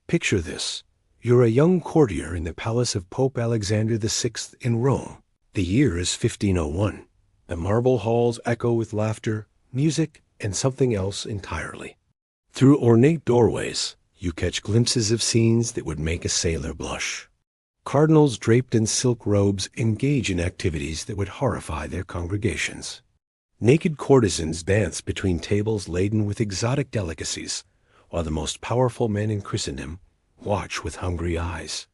Picture this. You're a young courtier in the palace of Pope Alexander VI in Rome. The year is 1501. The marble halls echo with laughter, music, and something else entirely. Through ornate doorways, you catch glimpses of scenes that would make a sailor blush. Cardinals draped in silk robes engage in activities that would horrify their congregations. Naked courtesans dance between tables laden with exotic delicacies, while the most powerful men in Christendom watch with hungry eyes.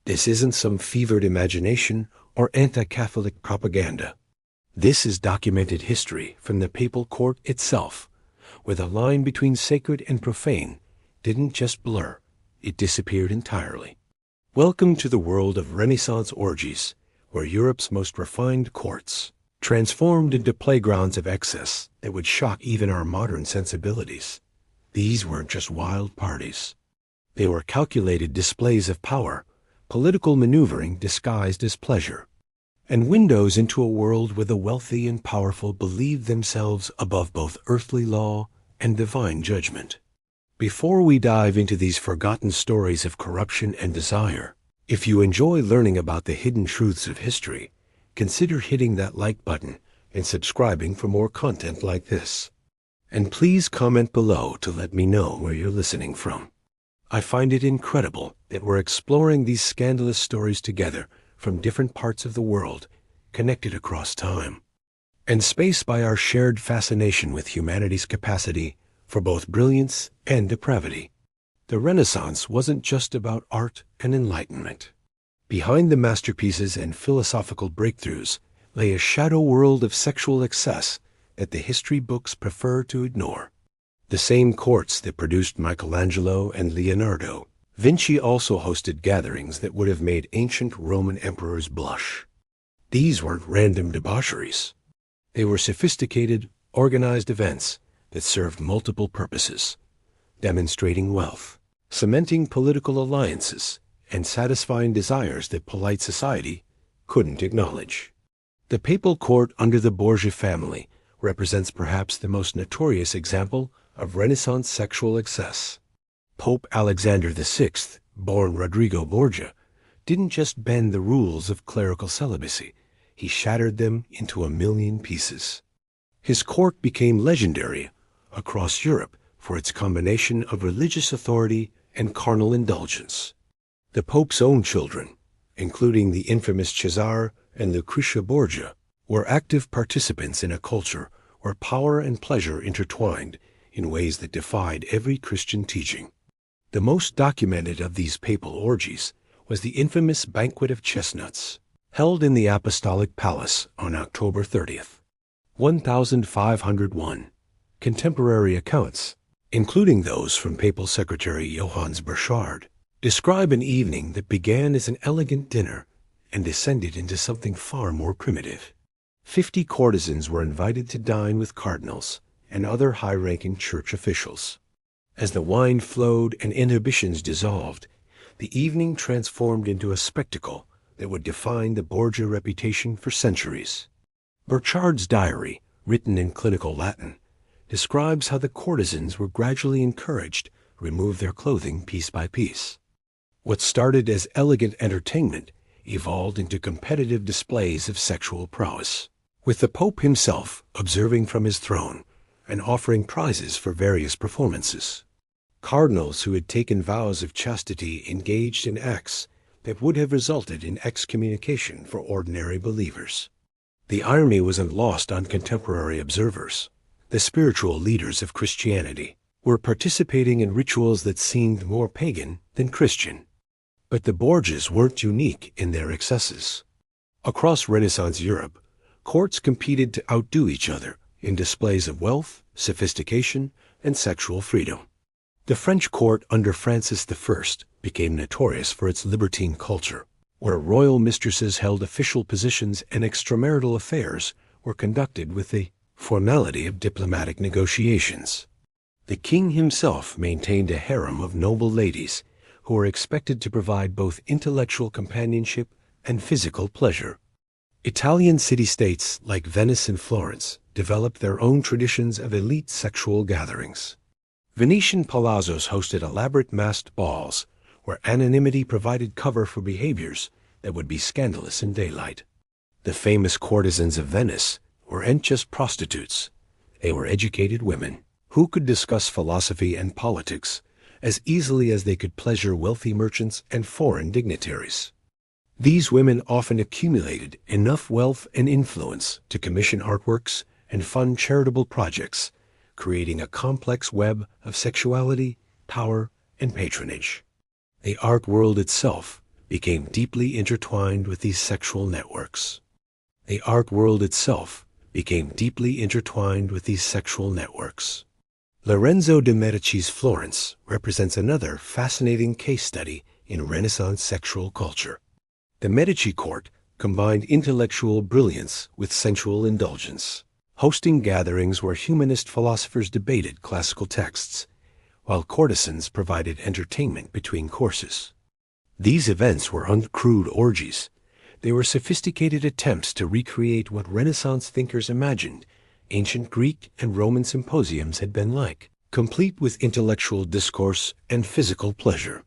This isn't some fevered imagination or anti-Catholic propaganda. This is documented history from the papal court itself, where the line between sacred and profane didn't just blur, it disappeared entirely. Welcome to the world of Renaissance orgies, where Europe's most refined courts transformed into playgrounds of excess that would shock even our modern sensibilities. These weren't just wild parties. They were calculated displays of power, political maneuvering disguised as pleasure, and windows into a world where the wealthy and powerful believed themselves above both earthly law and divine judgment. Before we dive into these forgotten stories of corruption and desire, if you enjoy learning about the hidden truths of history, consider hitting that like button and subscribing for more content like this. And please comment below to let me know where you're listening from. I find it incredible that we're exploring these scandalous stories together from different parts of the world, connected across time and space by our shared fascination with humanity's capacity for both brilliance and depravity. The Renaissance wasn't just about art and enlightenment. Behind the masterpieces and philosophical breakthroughs lay a shadow world of sexual excess that the history books prefer to ignore. The same courts that produced Michelangelo and Leonardo, Vinci also hosted gatherings that would have made ancient Roman emperors blush. These weren't random debaucheries. They were sophisticated, organized events that served multiple purposes, demonstrating wealth, cementing political alliances, and satisfying desires that polite society couldn't acknowledge. The papal court under the Borgia family represents perhaps the most notorious example of Renaissance sexual excess. Pope Alexander VI, born Rodrigo Borgia, didn't just bend the rules of clerical celibacy, he shattered them into a million pieces. His court became legendary across Europe for its combination of religious authority and carnal indulgence. The Pope's own children, including the infamous Cesare and Lucretia Borgia, were active participants in a culture where power and pleasure intertwined in ways that defied every Christian teaching. The most documented of these papal orgies was the infamous Banquet of Chestnuts, held in the Apostolic Palace on October 30th, 1501. Contemporary accounts, including those from Papal Secretary Johannes Burchard, describe an evening that began as an elegant dinner and descended into something far more primitive. 50 courtesans were invited to dine with cardinals and other high-ranking church officials. As the wine flowed and inhibitions dissolved, the evening transformed into a spectacle that would define the Borgia reputation for centuries. Burchard's diary, written in clinical Latin, describes how the courtesans were gradually encouraged to remove their clothing piece by piece. What started as elegant entertainment evolved into competitive displays of sexual prowess, with the Pope himself observing from his throne and offering prizes for various performances. Cardinals who had taken vows of chastity engaged in acts that would have resulted in excommunication for ordinary believers. The irony wasn't lost on contemporary observers. The spiritual leaders of Christianity were participating in rituals that seemed more pagan than Christian. But the Borgias weren't unique in their excesses. Across Renaissance Europe, courts competed to outdo each other in displays of wealth, sophistication, and sexual freedom. The French court under Francis I became notorious for its libertine culture, where royal mistresses held official positions and extramarital affairs were conducted with the formality of diplomatic negotiations. The king himself maintained a harem of noble ladies who were expected to provide both intellectual companionship and physical pleasure. Italian city-states like Venice and Florence developed their own traditions of elite sexual gatherings. Venetian palazzos hosted elaborate masked balls, where anonymity provided cover for behaviors that would be scandalous in daylight. The famous courtesans of Venice weren't just prostitutes. They were educated women who could discuss philosophy and politics as easily as they could pleasure wealthy merchants and foreign dignitaries. These women often accumulated enough wealth and influence to commission artworks and fund charitable projects, creating a complex web of sexuality, power, and patronage. The art world itself became deeply intertwined with these sexual networks. The art world itself became deeply intertwined with these sexual networks. Lorenzo de' Medici's Florence represents another fascinating case study in Renaissance sexual culture. The Medici court combined intellectual brilliance with sensual indulgence, hosting gatherings where humanist philosophers debated classical texts, while courtesans provided entertainment between courses. These events were uncrewed orgies. They were sophisticated attempts to recreate what Renaissance thinkers imagined ancient Greek and Roman symposiums had been like, complete with intellectual discourse and physical pleasure.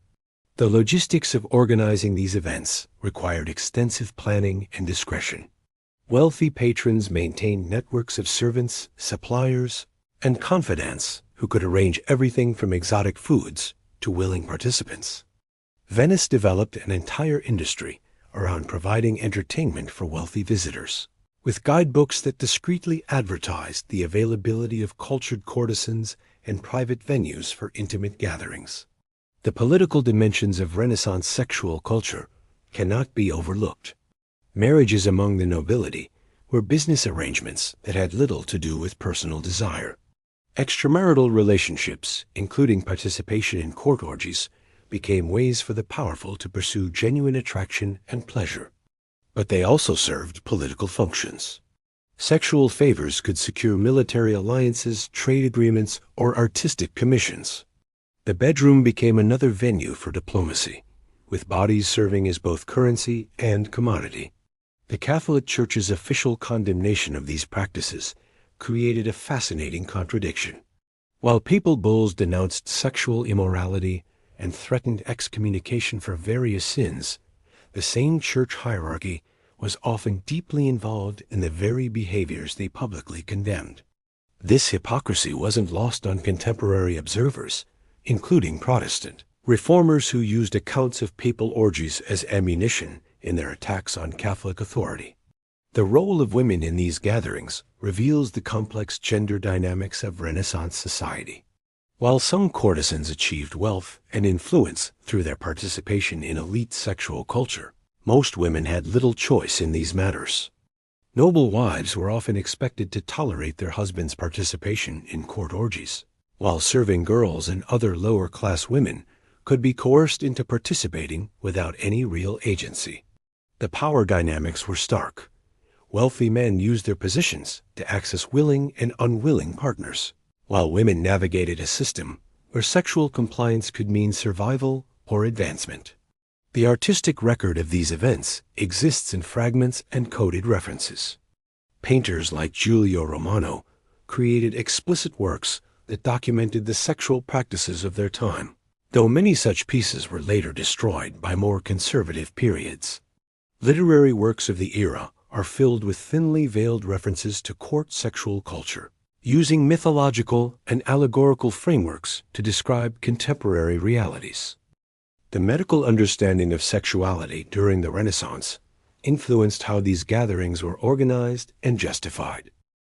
The logistics of organizing these events required extensive planning and discretion. Wealthy patrons maintained networks of servants, suppliers, and confidants who could arrange everything from exotic foods to willing participants. Venice developed an entire industry around providing entertainment for wealthy visitors, with guidebooks that discreetly advertised the availability of cultured courtesans and private venues for intimate gatherings. The political dimensions of Renaissance sexual culture cannot be overlooked. Marriages among the nobility were business arrangements that had little to do with personal desire. Extramarital relationships, including participation in court orgies, became ways for the powerful to pursue genuine attraction and pleasure. But they also served political functions. Sexual favors could secure military alliances, trade agreements, or artistic commissions. The bedroom became another venue for diplomacy, with bodies serving as both currency and commodity. The Catholic Church's official condemnation of these practices created a fascinating contradiction. While papal bulls denounced sexual immorality and threatened excommunication for various sins, the same church hierarchy was often deeply involved in the very behaviors they publicly condemned. This hypocrisy wasn't lost on contemporary observers, including Protestant reformers who used accounts of papal orgies as ammunition in their attacks on Catholic authority. The role of women in these gatherings reveals the complex gender dynamics of Renaissance society. While some courtesans achieved wealth and influence through their participation in elite sexual culture, most women had little choice in these matters. Noble wives were often expected to tolerate their husbands' participation in court orgies, while serving girls and other lower-class women could be coerced into participating without any real agency. The power dynamics were stark. Wealthy men used their positions to access willing and unwilling partners, while women navigated a system where sexual compliance could mean survival or advancement. The artistic record of these events exists in fragments and coded references. Painters like Giulio Romano created explicit works that documented the sexual practices of their time, though many such pieces were later destroyed by more conservative periods. Literary works of the era are filled with thinly veiled references to court sexual culture, using mythological and allegorical frameworks to describe contemporary realities. The medical understanding of sexuality during the Renaissance influenced how these gatherings were organized and justified.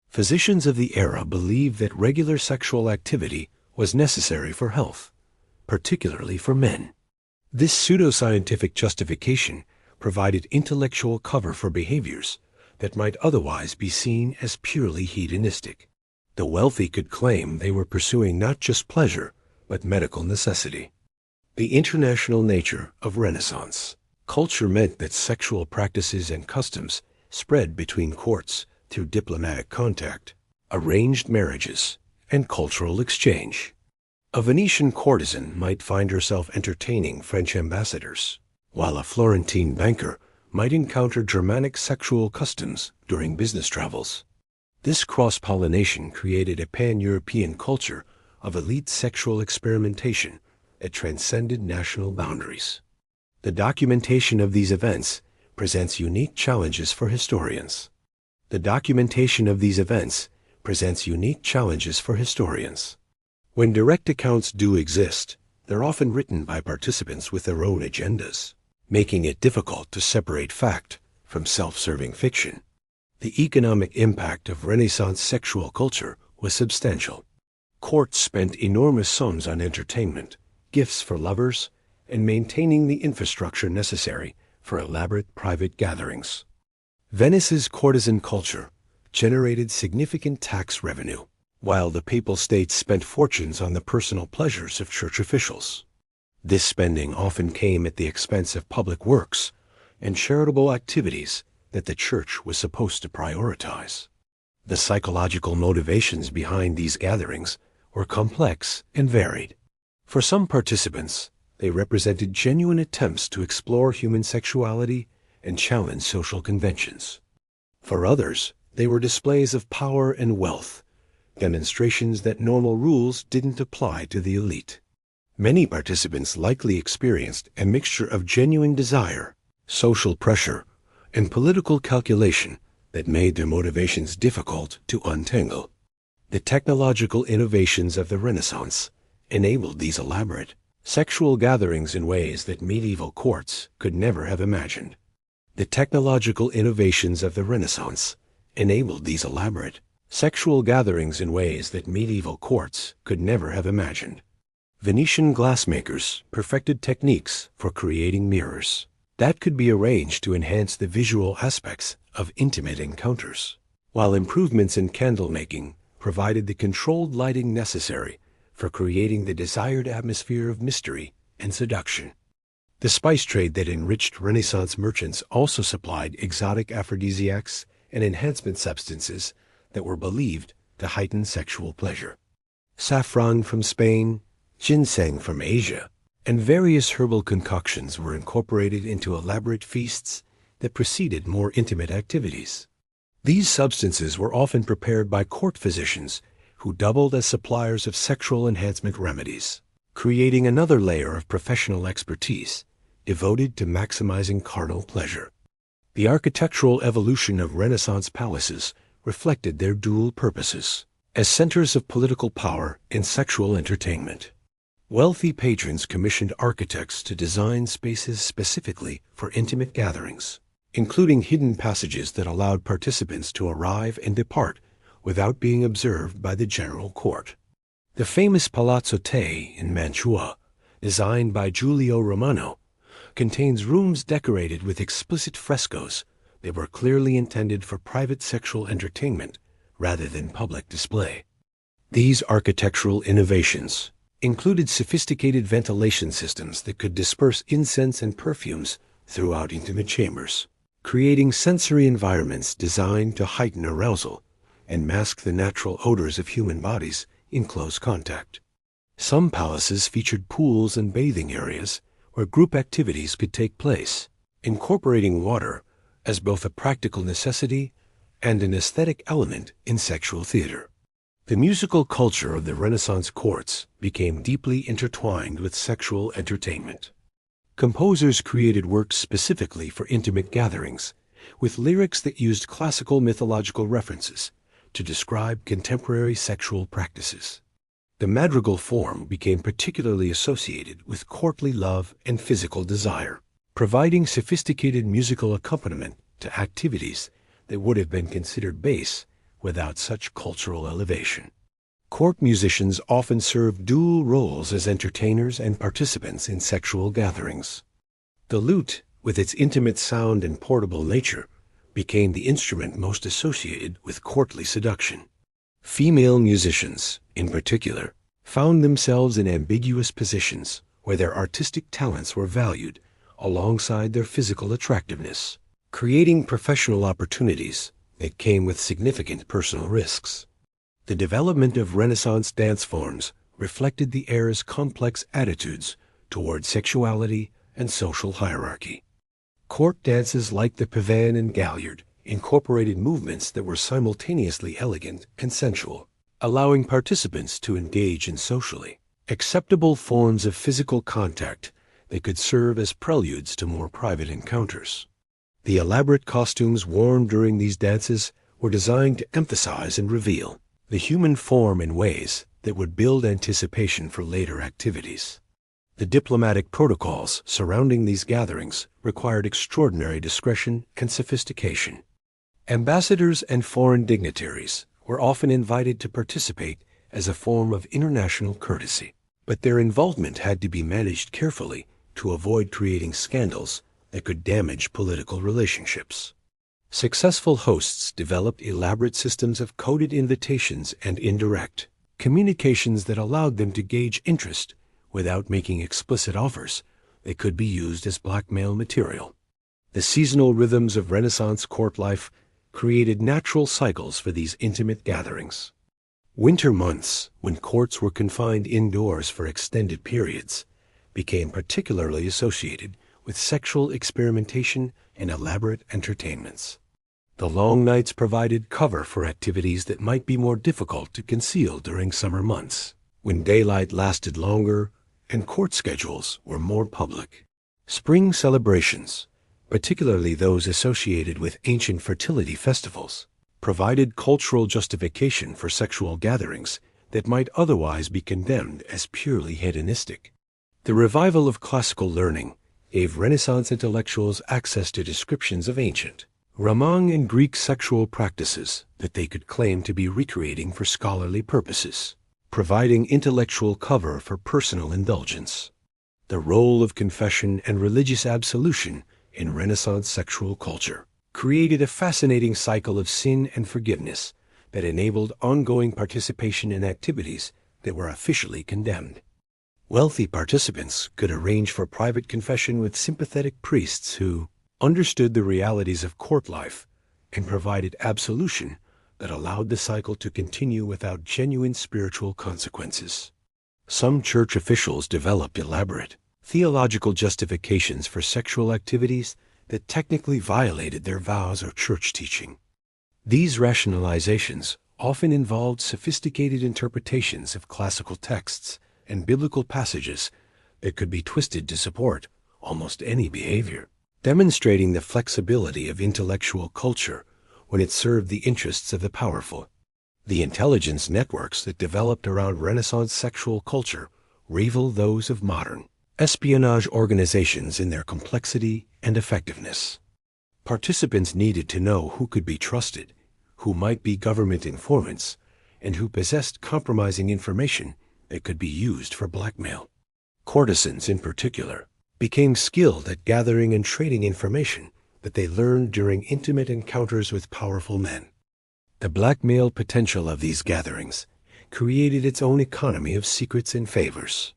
Physicians of the era believed that regular sexual activity was necessary for health, particularly for men. This pseudoscientific justification provided intellectual cover for behaviors that might otherwise be seen as purely hedonistic. The wealthy could claim they were pursuing not just pleasure, but medical necessity. The international nature of Renaissance culture meant that sexual practices and customs spread between courts through diplomatic contact, arranged marriages, and cultural exchange. A Venetian courtesan might find herself entertaining French ambassadors, while a Florentine banker might encounter Germanic sexual customs during business travels. This cross-pollination created a pan-European culture of elite sexual experimentation that transcended national boundaries. The documentation of these events presents unique challenges for historians. The documentation of these events presents unique challenges for historians. When direct accounts do exist, they're often written by participants with their own agendas, making it difficult to separate fact from self-serving fiction. The economic impact of Renaissance sexual culture was substantial. Courts spent enormous sums on entertainment, gifts for lovers, and maintaining the infrastructure necessary for elaborate private gatherings. Venice's courtesan culture generated significant tax revenue, while the papal states spent fortunes on the personal pleasures of church officials. This spending often came at the expense of public works and charitable activities that the church was supposed to prioritize. The psychological motivations behind these gatherings were complex and varied. For some participants, they represented genuine attempts to explore human sexuality and challenge social conventions. For others, they were displays of power and wealth, demonstrations that normal rules didn't apply to the elite. Many participants likely experienced a mixture of genuine desire, social pressure, and political calculation that made their motivations difficult to untangle. The technological innovations of the Renaissance enabled these elaborate sexual gatherings in ways that medieval courts could never have imagined. The technological innovations of the Renaissance enabled these elaborate sexual gatherings in ways that medieval courts could never have imagined. Venetian glassmakers perfected techniques for creating mirrors that could be arranged to enhance the visual aspects of intimate encounters, while improvements in candle making provided the controlled lighting necessary for creating the desired atmosphere of mystery and seduction. The spice trade that enriched Renaissance merchants also supplied exotic aphrodisiacs and enhancement substances that were believed to heighten sexual pleasure. Saffron from Spain, ginseng from Asia, and various herbal concoctions were incorporated into elaborate feasts that preceded more intimate activities. These substances were often prepared by court physicians who doubled as suppliers of sexual enhancement remedies, creating another layer of professional expertise devoted to maximizing carnal pleasure. The architectural evolution of Renaissance palaces reflected their dual purposes as centers of political power and sexual entertainment. Wealthy patrons commissioned architects to design spaces specifically for intimate gatherings, including hidden passages that allowed participants to arrive and depart without being observed by the general court. The famous Palazzo Te in Mantua, designed by Giulio Romano, contains rooms decorated with explicit frescoes that were clearly intended for private sexual entertainment rather than public display. These architectural innovations included sophisticated ventilation systems that could disperse incense and perfumes throughout intimate chambers, creating sensory environments designed to heighten arousal and mask the natural odors of human bodies in close contact. Some palaces featured pools and bathing areas where group activities could take place, incorporating water as both a practical necessity and an aesthetic element in sexual theater. The musical culture of the Renaissance courts became deeply intertwined with sexual entertainment. Composers created works specifically for intimate gatherings, with lyrics that used classical mythological references to describe contemporary sexual practices. The madrigal form became particularly associated with courtly love and physical desire, providing sophisticated musical accompaniment to activities that would have been considered base without such cultural elevation. Court musicians often served dual roles as entertainers and participants in sexual gatherings. The lute, with its intimate sound and portable nature, became the instrument most associated with courtly seduction. Female musicians, in particular, found themselves in ambiguous positions where their artistic talents were valued alongside their physical attractiveness, creating professional opportunities that came with significant personal risks. The development of Renaissance dance forms reflected the era's complex attitudes toward sexuality and social hierarchy. Court dances like the pavane and galliard incorporated movements that were simultaneously elegant and sensual, allowing participants to engage in socially acceptable forms of physical contact that could serve as preludes to more private encounters. The elaborate costumes worn during these dances were designed to emphasize and reveal the human form in ways that would build anticipation for later activities. The diplomatic protocols surrounding these gatherings required extraordinary discretion and sophistication. Ambassadors and foreign dignitaries were often invited to participate as a form of international courtesy, but their involvement had to be managed carefully to avoid creating scandals that could damage political relationships. Successful hosts developed elaborate systems of coded invitations and indirect communications that allowed them to gauge interest without making explicit offers that could be used as blackmail material. The seasonal rhythms of Renaissance court life created natural cycles for these intimate gatherings. Winter months, when courts were confined indoors for extended periods, became particularly associated with sexual experimentation and elaborate entertainments. The long nights provided cover for activities that might be more difficult to conceal during summer months, when daylight lasted longer and court schedules were more public. Spring celebrations, particularly those associated with ancient fertility festivals, provided cultural justification for sexual gatherings that might otherwise be condemned as purely hedonistic. The revival of classical learning gave Renaissance intellectuals access to descriptions of ancient Roman and Greek sexual practices that they could claim to be recreating for scholarly purposes, providing intellectual cover for personal indulgence. The role of confession and religious absolution in Renaissance sexual culture created a fascinating cycle of sin and forgiveness that enabled ongoing participation in activities that were officially condemned. Wealthy participants could arrange for private confession with sympathetic priests who understood the realities of court life and provided absolution that allowed the cycle to continue without genuine spiritual consequences. Some church officials developed elaborate theological justifications for sexual activities that technically violated their vows or church teaching. These rationalizations often involved sophisticated interpretations of classical texts and biblical passages that could be twisted to support almost any behavior, demonstrating the flexibility of intellectual culture when it served the interests of the powerful. The intelligence networks that developed around Renaissance sexual culture rival those of modern espionage organizations in their complexity and effectiveness. Participants needed to know who could be trusted, who might be government informants, and who possessed compromising information that could be used for blackmail. Courtesans, in particular, became skilled at gathering and trading information that they learned during intimate encounters with powerful men. The blackmail potential of these gatherings created its own economy of secrets and favors.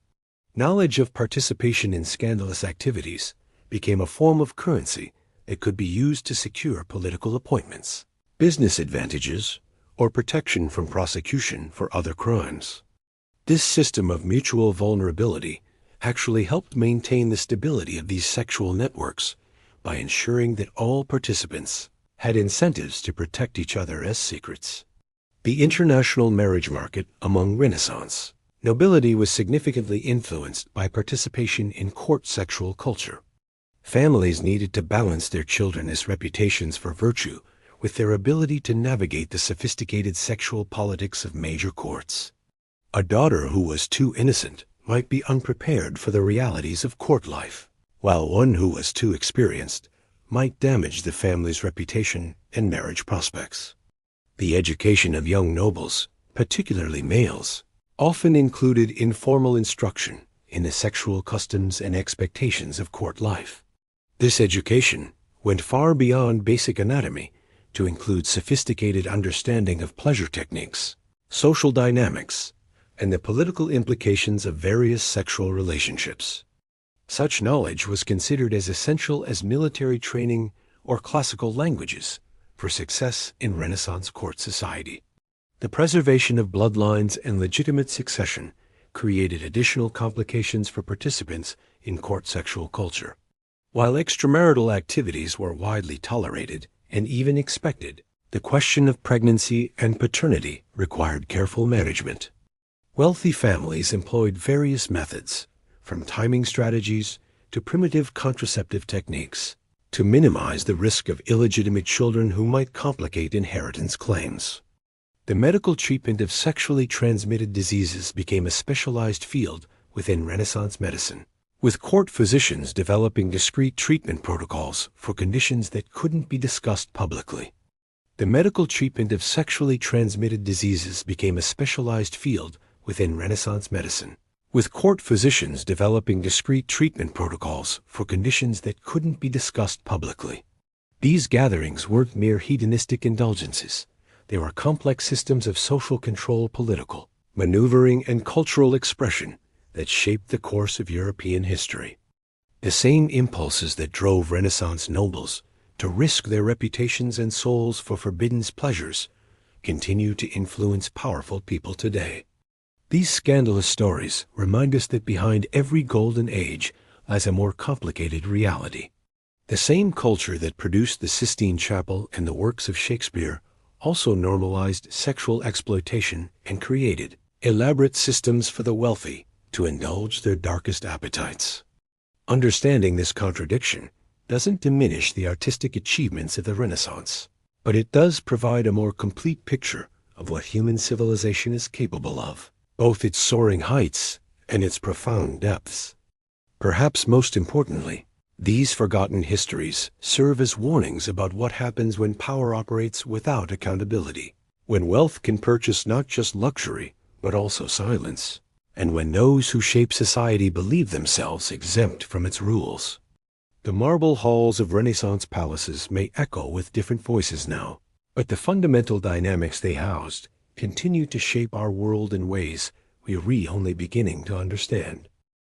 Knowledge of participation in scandalous activities became a form of currency that could be used to secure political appointments, business advantages, or protection from prosecution for other crimes. This system of mutual vulnerability actually helped maintain the stability of these sexual networks by ensuring that all participants had incentives to protect each other as secrets. The international marriage market among Renaissance nobility was significantly influenced by participation in court sexual culture. Families needed to balance their children's reputations for virtue with their ability to navigate the sophisticated sexual politics of major courts. A daughter who was too innocent might be unprepared for the realities of court life, while one who was too experienced might damage the family's reputation and marriage prospects. The education of young nobles, particularly males, often included informal instruction in the sexual customs and expectations of court life. This education went far beyond basic anatomy to include sophisticated understanding of pleasure techniques, social dynamics, and the political implications of various sexual relationships. Such knowledge was considered as essential as military training or classical languages for success in Renaissance court society. The preservation of bloodlines and legitimate succession created additional complications for participants in court sexual culture. While extramarital activities were widely tolerated and even expected, The question of pregnancy and paternity required careful management. Wealthy families employed various methods, from timing strategies to primitive contraceptive techniques, to minimize the risk of illegitimate children who might complicate inheritance claims. The medical treatment of sexually transmitted diseases became a specialized field within Renaissance medicine, with court physicians developing discrete treatment protocols for conditions that couldn't be discussed publicly. The medical treatment of sexually transmitted diseases became a specialized field within Renaissance medicine, with court physicians developing discrete treatment protocols for conditions that couldn't be discussed publicly. These gatherings weren't mere hedonistic indulgences. They were complex systems of social control, political maneuvering, and cultural expression that shaped the course of European history. The same impulses that drove Renaissance nobles to risk their reputations and souls for forbidden pleasures continue to influence powerful people today. These scandalous stories remind us that behind every golden age lies a more complicated reality. The same culture that produced the Sistine Chapel and the works of Shakespeare also normalized sexual exploitation and created elaborate systems for the wealthy to indulge their darkest appetites. Understanding this contradiction doesn't diminish the artistic achievements of the Renaissance, but it does provide a more complete picture of what human civilization is capable of, both its soaring heights and its profound depths. Perhaps most importantly, these forgotten histories serve as warnings about what happens when power operates without accountability, when wealth can purchase not just luxury, but also silence, and when those who shape society believe themselves exempt from its rules. The marble halls of Renaissance palaces may echo with different voices now, but the fundamental dynamics they housed continue to shape our world in ways we are only beginning to understand.